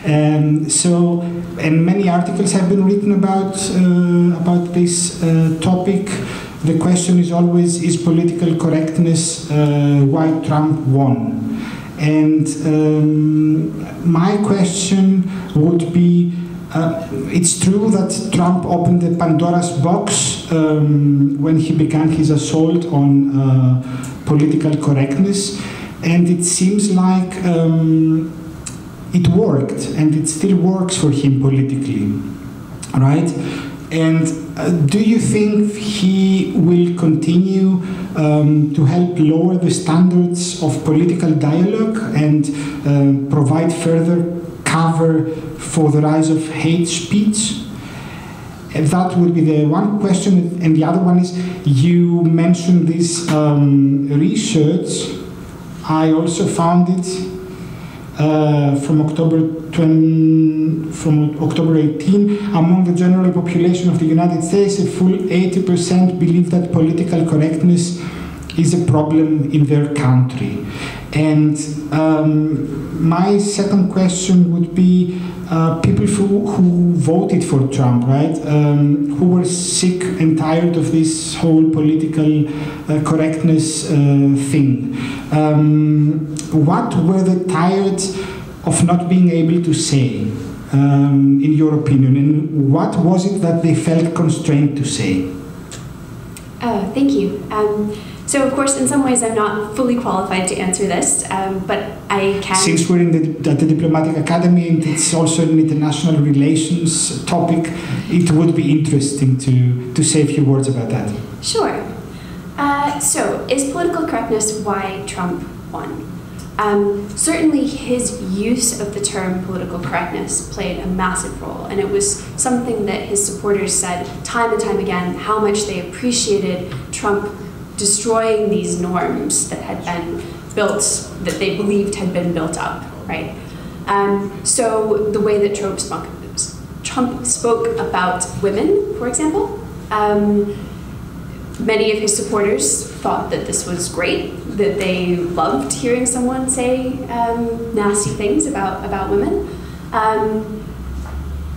And many articles have been written about this topic. The question is always, is political correctness why Trump won? And my question would be, it's true that Trump opened the Pandora's box when he began his assault on political correctness, and it seems like it worked, and it still works for him politically, right? And do you think he will continue to help lower the standards of political dialogue and provide further cover for the rise of hate speech? And that would be the one question. And the other one is, you mentioned this research. I also found it from October 18. Among the general population of the United States, a full 80% believe that political correctness is a problem in their country. And my second question would be, people who voted for Trump, right, who were sick and tired of this whole political correctness thing. What were they tired of not being able to say, in your opinion, and what was it that they felt constrained to say? Thank you. So, of course, in some ways I'm not fully qualified to answer this, but I can... Since we're at the Diplomatic Academy and it's also an international relations topic, it would be interesting to say a few words about that. Sure. So, is political correctness why Trump won? Certainly his use of the term political correctness played a massive role, and it was something that his supporters said time and time again how much they appreciated Trump destroying these norms that had been built, that they believed had been built up, right? So the way that Trump spoke about women, for example, many of his supporters thought that this was great, that they loved hearing someone say nasty things about women.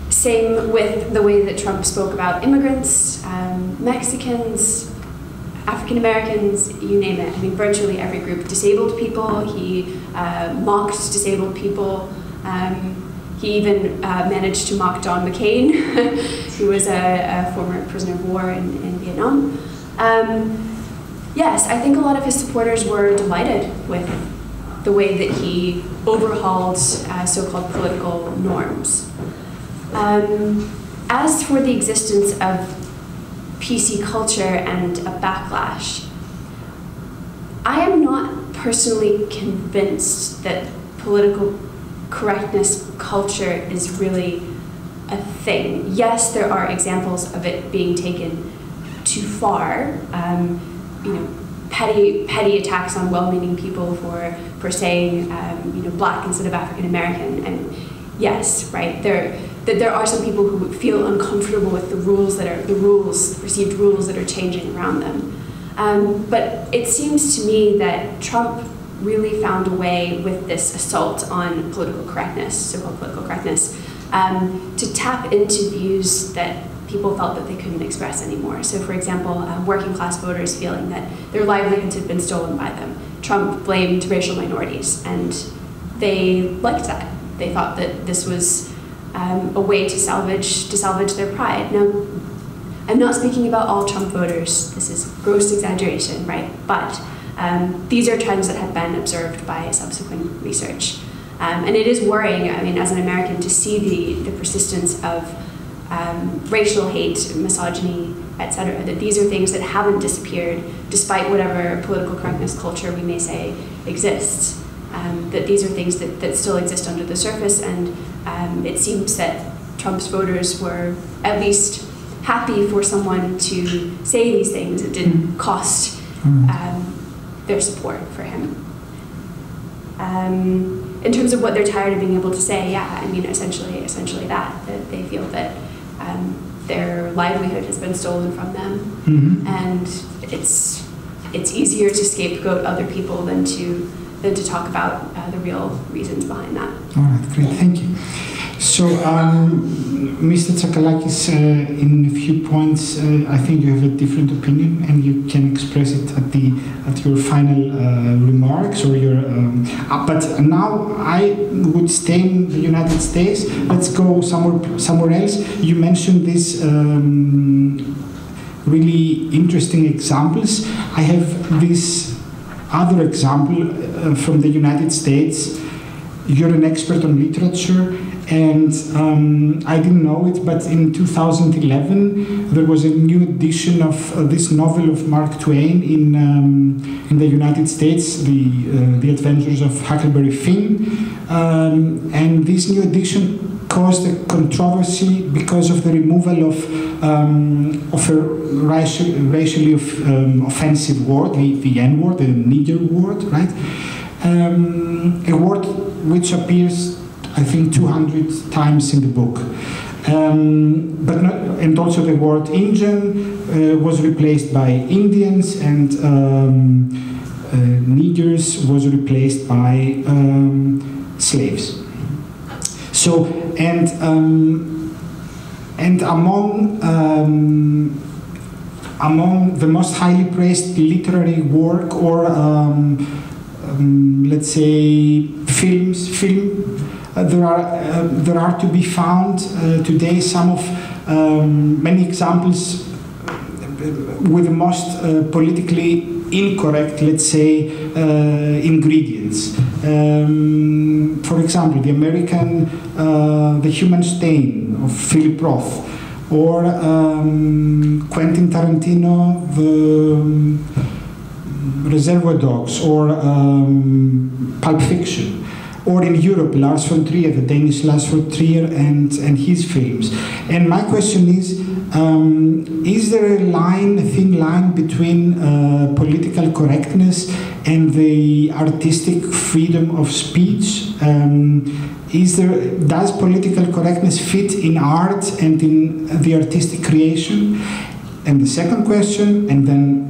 Same with the way that Trump spoke about immigrants, Mexicans, African Americans, you name it. I mean, virtually every group. Disabled people, he mocked disabled people. He even managed to mock John McCain, who was a former prisoner of war in Vietnam. Yes, I think a lot of his supporters were delighted with the way that he overhauled so-called political norms. As for the existence of PC culture and a backlash, I am not personally convinced that political correctness culture is really a thing. Yes, there are examples of it being taken too far. Petty attacks on well-meaning people for saying, black instead of African American, and yes, right, there are some people who feel uncomfortable with the perceived rules that are changing around them. But it seems to me that Trump really found a way with this assault on political correctness, so-called political correctness, to tap into views that people felt that they couldn't express anymore. So, for example, working class voters feeling that their livelihoods had been stolen by them. Trump blamed racial minorities, and they liked that. They thought that this was a way to salvage their pride. Now, I'm not speaking about all Trump voters. This is gross exaggeration, right? But these are trends that have been observed by subsequent research. And it is worrying, I mean, as an American, to see the persistence of racial hate, misogyny, etc. That these are things that haven't disappeared despite whatever political correctness culture we may say exists. That these are things that still exist under the surface, and it seems that Trump's voters were at least happy for someone to say these things. It didn't cost their support for him. In terms of what they're tired of being able to say, yeah, I mean, essentially that they feel that their livelihood has been stolen from them, and it's easier to scapegoat other people than to talk about the real reasons behind that. All right, great, thank you. So, Mr. Tsakalaki's, in a few points, I think you have a different opinion, and you can express it at your final remarks or your. But now I would stay in the United States. Let's go somewhere else. You mentioned these really interesting examples. I have this other example from the United States. You're an expert on literature. And I didn't know it, but in 2011 there was a new edition of this novel of Mark Twain in the United States, The Adventures of Huckleberry Finn. And this new edition caused a controversy because of the removal of a racially offensive word, the N-word, the nigger word, right? A word which appears, I think, 200 times in the book. And also the word Indian was replaced by Indians, and niggers was replaced by slaves. So, and among the most highly praised literary work, or let's say film. There are to be found today some of many examples with the most politically incorrect, let's say, ingredients. For example, the American The Human Stain of Philip Roth, or Quentin Tarantino, The Reservoir Dogs, or Pulp Fiction. Or in Europe, Lars von Trier, the Danish Lars von Trier, and his films. And my question is there a thin line between political correctness and the artistic freedom of speech? Does political correctness fit in art and in the artistic creation? And the second question, and then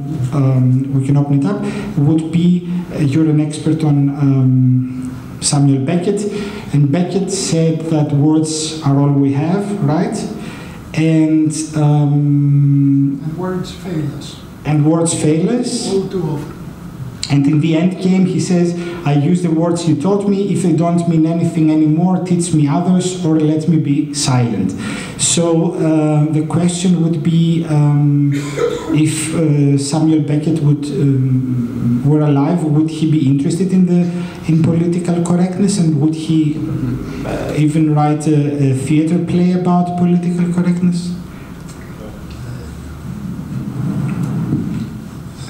we can open it up, would be, you're an expert on Samuel Beckett, and Beckett said that words are all we have, right? And words fail us. And words fail us. All too often. And in the end game, he says, I use the words you taught me. If they don't mean anything anymore, teach me others, or let me be silent. So the question would be, if Samuel Beckett were alive, would he be interested in political correctness, and would he even write a theater play about political correctness?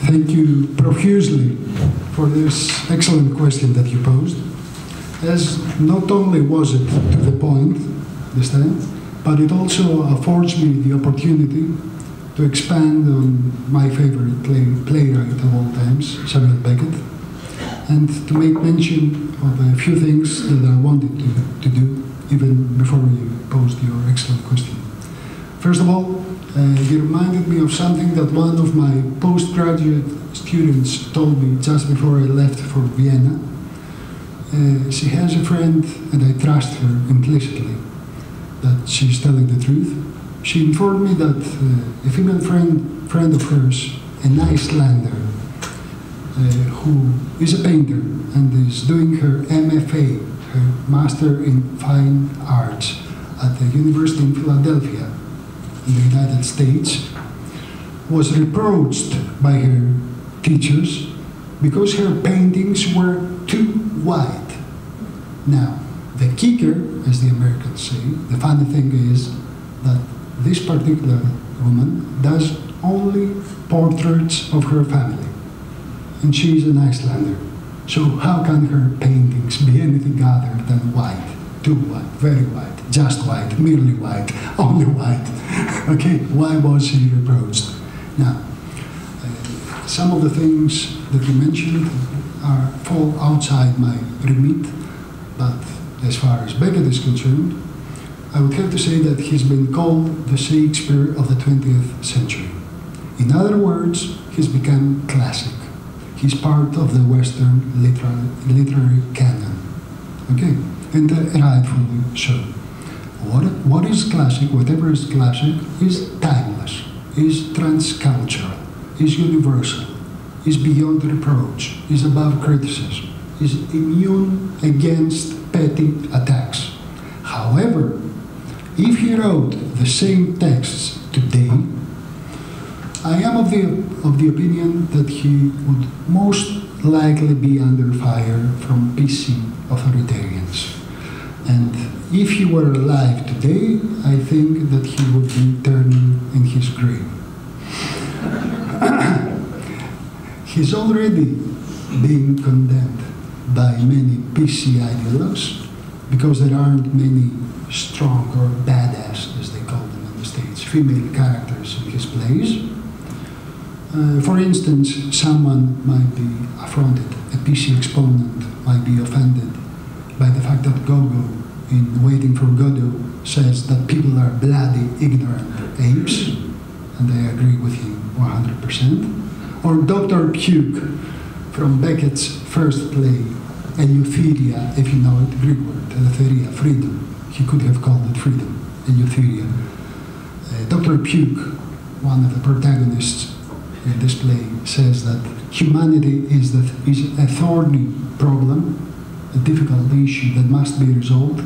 Thank you profusely for this excellent question that you posed, as not only was it to the point this time, but it also affords me the opportunity to expand on my favorite playwright of all times, Samuel Beckett, and to make mention of a few things that I wanted to do even before you posed your excellent question. First of all, you reminded me of something that one of my postgraduate students told me just before I left for Vienna. She has a friend, and I trust her implicitly that she's telling the truth. She informed me that a female friend of hers, an Icelander, who is a painter and is doing her MFA, her Master in Fine Arts, at the University in Philadelphia, in the United States, was reproached by her teachers because her paintings were too white. Now, the kicker, as the Americans say, the funny thing is that this particular woman does only portraits of her family, and she's an Icelander. So how can her paintings be anything other than white? Too white, very white, just white, merely white, only white. Okay, why was she reproached? Now, some of the things that you mentioned fall outside my remit, but as far as Beckett is concerned, I would have to say that he's been called the Shakespeare of the 20th century. In other words, he's become classic. He's part of the Western literary canon. Okay? And rightfully so. what is classic, whatever is classic, is timeless, is transcultural, is universal, is beyond reproach, is above criticism, is immune against petty attacks. However, if he wrote the same texts today, I am of the opinion that he would most likely be under fire from PC authoritarians. And if he were alive today, I think that he would be turning in his grave. He's already being condemned by many PC ideologues because there aren't many strong or badass, as they call them in the States, female characters in his plays. For instance, someone might be affronted, a PC exponent might be offended by the fact that Gogo, in Waiting for Godot, says that people are bloody, ignorant apes, and I agree with him 100%. Or Dr. Puke, from Beckett's first play, Eleutheria, if you know it, Greek word, Eleutheria, freedom. He could have called it freedom, Eleutheria. Dr. Puke, one of the protagonists in this play, says that humanity is a thorny problem, a difficult issue that must be resolved,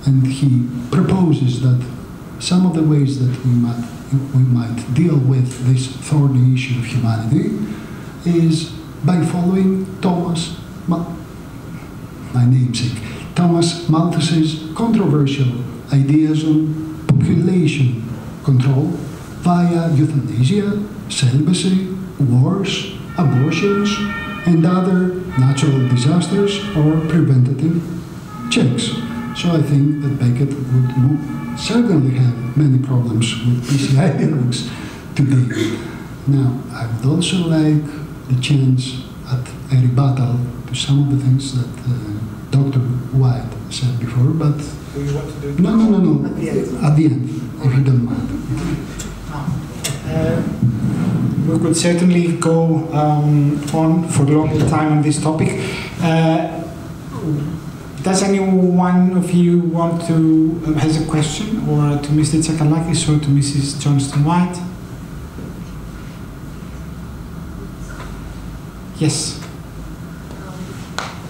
and he proposes that some of the ways that we might deal with this thorny issue of humanity is by following my namesake, Thomas Malthus's controversial ideas on population control via euthanasia, celibacy, wars, abortions, and other natural disasters or preventative checks. So I think that Beckett would certainly have many problems with PC ideologues today. Now, I would also like the chance at a rebuttal to some of the things that Dr. White said before, but... Do you want to do it? No. At the end, if you don't mind. We could certainly go on for a long time on this topic. Does anyone of you want to has a question, or to Mr. Tsakallakis or to Mrs. Johnston-White? Yes.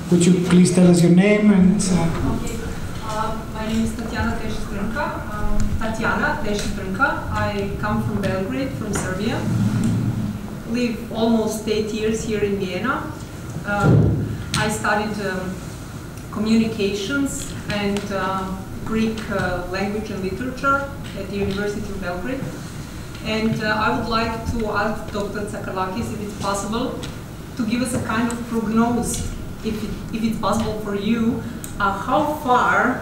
Could you please tell us your name and? Okay. My name is Tatiana Teshistrinka. I come from Belgrade, from Serbia. Live almost 8 years here in Vienna. I studied communications and Greek language and literature at the University of Belgrade. And I would like to ask Dr. Tsakallakis, if it's possible, to give us a kind of prognosis, if it's possible for you, how far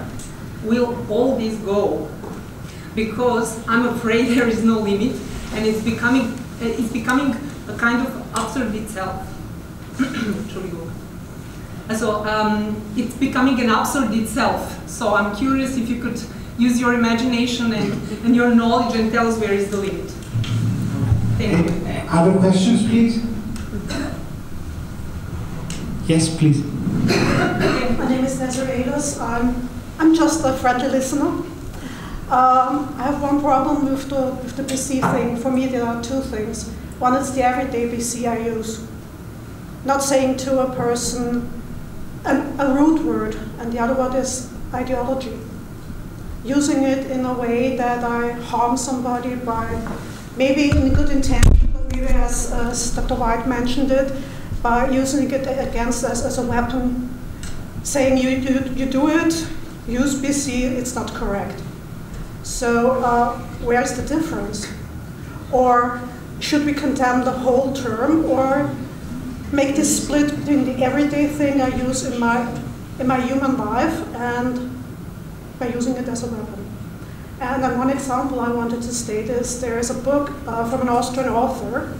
will all this go? Because I'm afraid there is no limit, and it's becoming a kind of absurd itself. So it's becoming an absurd itself. So I'm curious if you could use your imagination and your knowledge and tell us where is the limit. Thank you. Other questions, please? Yes, please. My name is Nazar Elos. I'm just a friendly listener. I have one problem with the PC thing. For me, there are two things. One is the everyday PC I use. Not saying to a person a rude word, and the other one is ideology. Using it in a way that I harm somebody by maybe in good intention, but maybe as Dr. White mentioned it, by using it against us as a weapon, saying you do it, use PC, it's not correct. So where's the difference? Or should we condemn the whole term, or make this split between the everyday thing I use in my human life and by using it as a weapon? And then one example I wanted to state is there is a book from an Austrian author,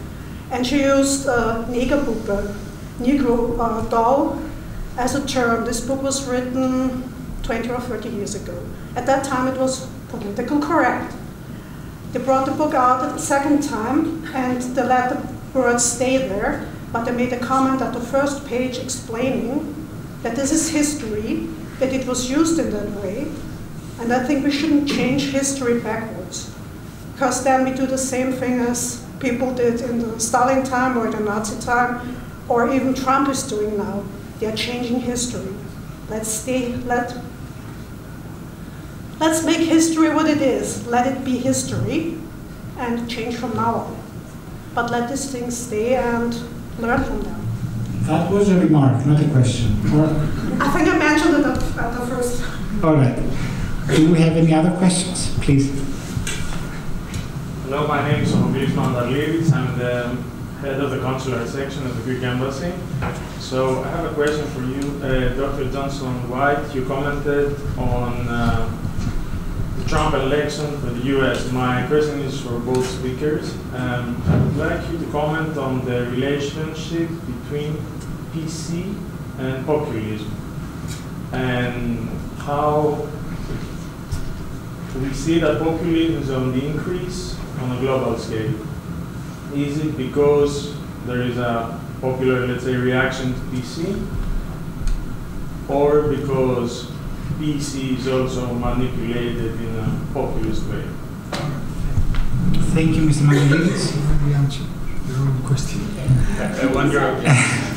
and she used Negerpuppe, Negro doll, as a term. This book was written 20 or 30 years ago. At that time it was politically correct. They brought the book out a second time and they let the words stay there, but they made a comment at the first page explaining that this is history, that it was used in that way, And I think we shouldn't change history backwards, because then we do the same thing as people did in the Stalin time or the Nazi time, or even Trump is doing now. They are changing history. Let's make history what it is. Let it be history and change from now on. But let these things stay and learn from them. That was a remark, not a question. I think I mentioned it at the first. All right. Do we have any other questions, please? Hello, my name is Omilia του. I'm the head of the consular section of the Greek Embassy. So I have a question for you, Dr. Johnson-White. You commented on the Trump election for the US. My question is for both speakers. I would like you to comment on the relationship between PC and populism, and how we see that populism is on the increase on a global scale. Is it because there is a popular, let's say, reaction to PC, or because PC is also manipulated in a populist way? Thank you, Mr. Magdalidis. You already answered your own question. I wonder.